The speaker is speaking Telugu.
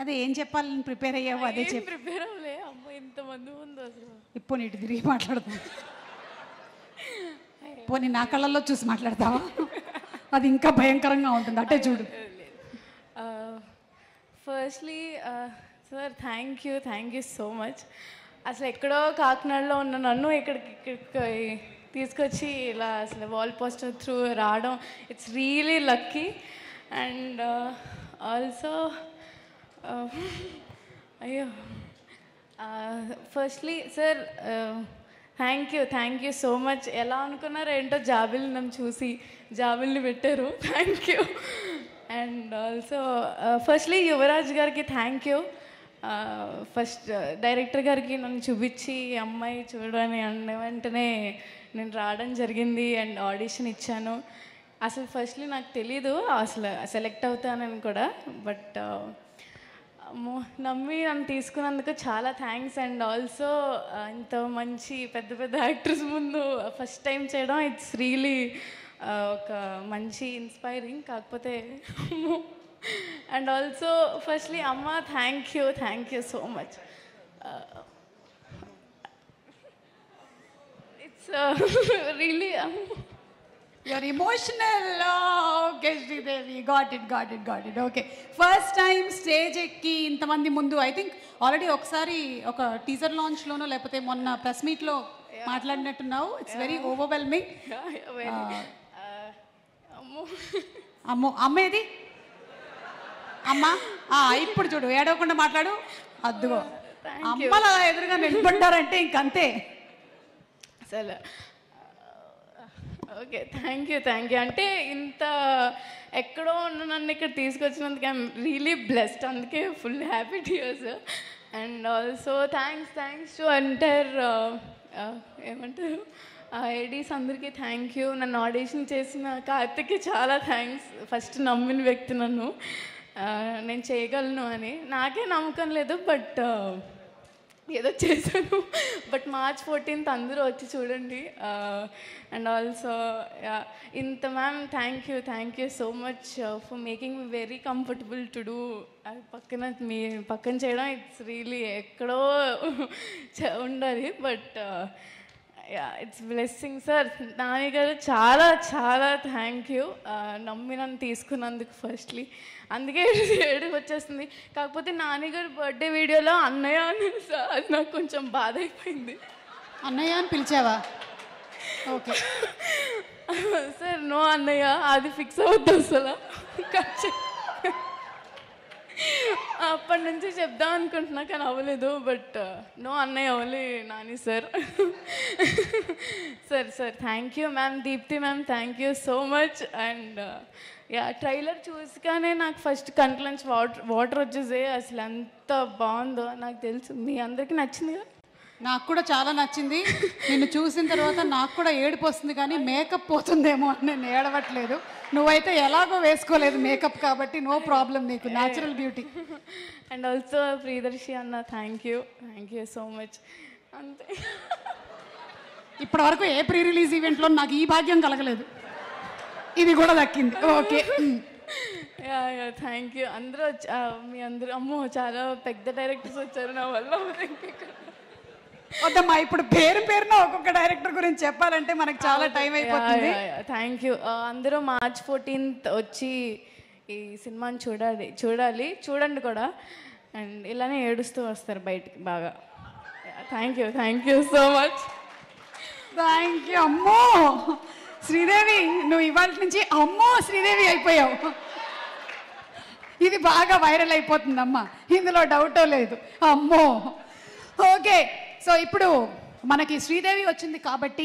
అదే ఏం చెప్పాలని ప్రిపేర్ అయ్యావు అదే చెప్పు. ప్రిపేర్ అవ్వలే అమ్మ ఇంతమంది ఉంది అసలు. ఇప్పుడు ఇటు తిరిగి మాట్లాడతాం. పోనీ నా కళ్ళల్లో చూసి మాట్లాడతావా? అది ఇంకా భయంకరంగా ఉంటుంది, అంటే చూడు. Firstly sir thank you so much. అసలు ఎక్కడో కాకినాడలో ఉన్న నన్ను ఇక్కడికి తీసుకొచ్చి ఇలా అసలు వాల్ పోస్టర్ త్రూ రావడం, it's really lucky. And also అయ్యో firstly sir thank you so much. ఎలా అనుకున్నారో ఏంటో జాబిల్ని నన్ను చూసి జాబిల్ని పెట్టారు. Thank you. And also firstly Yuvraj గారికి థ్యాంక్ యూ. ఫస్ట్ డైరెక్టర్ గారికి నన్ను చూపించి అమ్మాయి చూడని అన్న వెంటనే నేను రావడం జరిగింది అండ్ ఆడిషన్ ఇచ్చాను. అసలు ఫస్ట్లీ నాకు తెలీదు అసలు సెలెక్ట్ అవుతానని కూడా, బట్ నమ్మి నన్ను తీసుకున్నందుకు చాలా థ్యాంక్స్. అండ్ ఆల్సో ఇంత మంచి పెద్ద పెద్ద యాక్టర్స్ ముందు ఫస్ట్ టైం చేయడం, ఇట్స్ రియలీ ఒక మంచి ఇన్స్పైరింగ్. కాకపోతే అండ్ ఆల్సో ఫస్ట్లీ అమ్మ thank you so much. It's really You're emotional. Okay, Sridevi. Got it. Okay. First time stage ఎక్కి ఇంతమంది ముందు, ఐ థింక్ ఆల్రెడీ ఒకసారి ఒక టీజర్ లాంచ్లోనో లేకపోతే మొన్న ప్రెస్ మీట్లో మాట్లాడినట్టున్నావు. It's very overwhelming. అమ్మో అమ్మేది అమ్మా, ఇప్పుడు చూడు ఏడవకుండా మాట్లాడు. అద్దుగో అమ్మలా ఎదురుగా నిలబడ్డారంటే ఇంకంతే అసలు. Okay thank you. అంటే ఇంత ఎక్కడో ఉన్న నన్ను ఇక్కడ తీసుకొచ్చినందుకు ఐఎమ్ రియలీ బ్లెస్డ్. అందుకే full happy tears. And also thanks to entire ఏమంటారు ఐడీస్ అందరికీ థ్యాంక్ యూ. నన్ను ఆడిషన్ చేసిన కార్తిక్కి చాలా థ్యాంక్స్. ఫస్ట్ నమ్మిన వ్యక్తి నన్ను నేను చేయగలను అని. నాకే నమ్మకం లేదు, బట్ ఏదో చేశాను. బట్ March 14th అందరూ వచ్చి చూడండి. అండ్ ఆల్సో ఇంత ma'am thank you so much for making me very comfortable to do. మీ పక్కన చేయడం ఇట్స్ రియలీ ఎక్కడో ఉండాలి, but it's blessing. Sir Nani గారు చాలా థ్యాంక్ యూ. నమ్మి నన్ను తీసుకున్నందుకు ఫస్ట్లీ. అందుకే ఏడుపు వచ్చేస్తుంది. కాకపోతే నాన్నగారు బర్త్డే వీడియోలో అన్నయ్య అని సార్, అది నాకు కొంచెం బాధ అయిపోయింది. అన్నయ్య అని పిలిచావా? ఓకే సార్ నో అన్నయ్య, అది ఫిక్స్ అవుద్ది అసలు. అప్పటి నుంచి చెప్దాం అనుకుంటున్నా కానీ అవ్వలేదు, బట్ నో అన్నయ్య only Nani sir. Sir thank you ma'am. Deepthi ma'am thank you so much. And trailer చూసిగానే నాకు ఫస్ట్ కంట్లోంచి వాటర్ వచ్చేసే. అసలు ఎంత బాగుందో నాకు తెలుసు. మీ అందరికీ నచ్చిందిగా? నాకు కూడా చాలా నచ్చింది. నిన్ను చూసిన తర్వాత నాకు కూడా ఏడుపు వస్తుంది, కానీ మేకప్ పోతుందేమో అని నేను ఏడవట్లేదు. నువ్వైతే ఎలాగో వేసుకోలేదు మేకప్, కాబట్టి నో ప్రాబ్లం, నీకు natural beauty. And also Priyadarshi అన్న థ్యాంక్ యూ సో మచ్. అంతే. ఇప్పటి వరకు ఏ ప్రీ రిలీజ్ ఈవెంట్లో నాకు ఈ భాగ్యం కలగలేదు, ఇది కూడా దక్కింది. Okay thank you. మీ అందరూ అమ్మో చాలా పెద్ద డైరెక్టర్స్ వచ్చారు నా వల్ల. వద్దమ్మా, ఇప్పుడు పేరున ఒక్కొక్క డైరెక్టర్ గురించి చెప్పాలంటే మనకు చాలా టైం అయిపోతుంది. Thank you. అందరూ March 14th వచ్చి ఈ సినిమాని చూడండి కూడా. అండ్ ఇలానే ఏడుస్తూ వస్తారు బయటికి బాగా. Thank you so much. Thank you. అమ్మో శ్రీదేవి, నువ్వు ఇవాళ నుంచి అమ్మో శ్రీదేవి అయిపోయావు. ఇది బాగా వైరల్ అయిపోతుందమ్మా, ఇందులో డౌటో లేదు. అమ్మో. ఓకే, సో ఇప్పుడు మనకి శ్రీదేవి వచ్చింది కాబట్టి